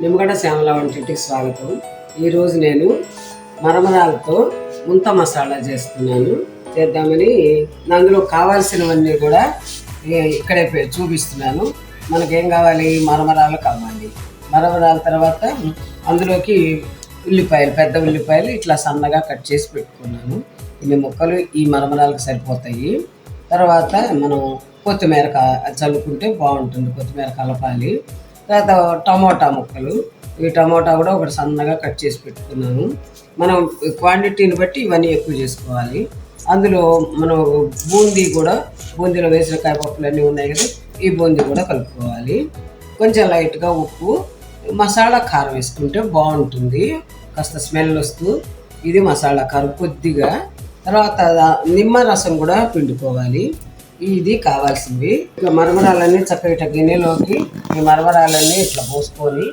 నిమ్మగడ్డ శ్యామల వంటింటికి స్వాగతం. ఈరోజు నేను మరమరాలతో ముంత మసాలా చేద్దామని అందులో కావాల్సినవన్నీ కూడా ఇక్కడే చూపిస్తున్నాను. మనకేం కావాలి, మరమరాలు కావాలి. మరమరాల తర్వాత అందులోకి ఉల్లిపాయలు, పెద్ద ఉల్లిపాయలు ఇట్లా సన్నగా కట్ చేసి పెట్టుకున్నాను. ఇన్ని ముక్కలు ఈ మరమరాలకు సరిపోతాయి. తర్వాత మనం కొత్తిమీర చల్లుకుంటే బాగుంటుంది, కొత్తిమీర కలపాలి. తర్వాత టమోటా ముక్కలు, ఈ టమోటా కూడా ఒకటి సన్నగా కట్ చేసి పెట్టుకున్నాను. మనం క్వాంటిటీని బట్టి ఇవన్నీ ఎక్కువ చేసుకోవాలి. అందులో మనం బూందీలో వేసిన కాయపప్పులు అన్నీ ఉన్నాయి కదా, ఈ బూందీ కూడా కలుపుకోవాలి. కొంచెం లైట్గా ఉప్పు, మసాలా కారం వేసుకుంటే బాగుంటుంది, కాస్త స్మెల్ వస్తూ. ఇది మసాలా కారం కొద్దిగా. తర్వాత నిమ్మరసం కూడా పిండుకోవాలి. ఇది కావాల్సింది. ఇట్లా మరమరాలన్నీ చక్కగా ఇట్లా గిన్నెలోకి ఈ మరమరాలన్నీ ఇట్లా పోసుకొని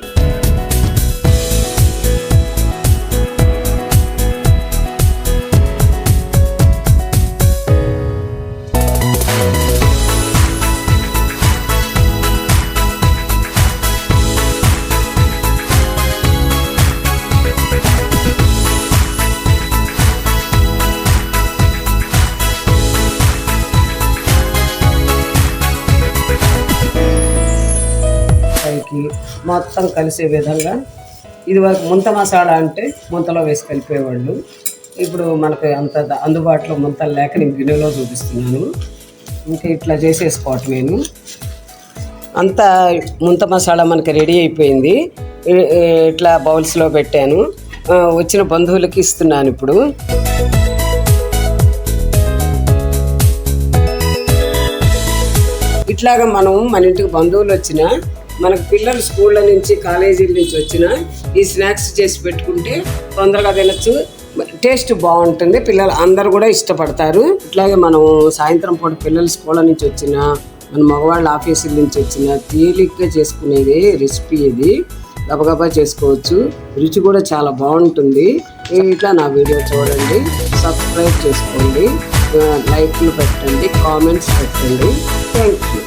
మొత్తం కలిసే విధంగా. ఇది వరకు ముంత మసాలా అంటే ముంతలో వేసి కలిపేవాళ్ళు. ఇప్పుడు మనకు అంత అందుబాటులో ముంతలు లేక నేను గిన్నెలో చూపిస్తున్నాను. ఇంకా ఇట్లా చేసేసుకోవటం. నేను అంతా ముంత మసాలా మనకి రెడీ అయిపోయింది. ఇట్లా బౌల్స్లో పెట్టాను. వచ్చిన బంధువులకి ఇస్తున్నాను. ఇప్పుడు ఇట్లాగా మనం మన ఇంటికి బంధువులు వచ్చినా, మనకు పిల్లలు స్కూళ్ళ నుంచి కాలేజీల నుంచి వచ్చిన ఈ స్నాక్స్ చేసి పెట్టుకుంటే తొందరగా తినచ్చు, టేస్ట్ బాగుంటుంది, పిల్లలు అందరూ కూడా ఇష్టపడతారు. ఇట్లాగే మనం సాయంత్రం పూట పిల్లలు స్కూళ్ళ నుంచి వచ్చిన, మన మగవాళ్ళ ఆఫీసుల నుంచి వచ్చిన తేలిగ్గా చేసుకునేది రెసిపీ. ఇది గబగబా చేసుకోవచ్చు, రుచి కూడా చాలా బాగుంటుంది. ఇట్లా నా వీడియో చూడండి, సబ్స్క్రైబ్ చేసుకోండి, లైక్లు పెట్టండి, కామెంట్స్ పెట్టండి. Thank you.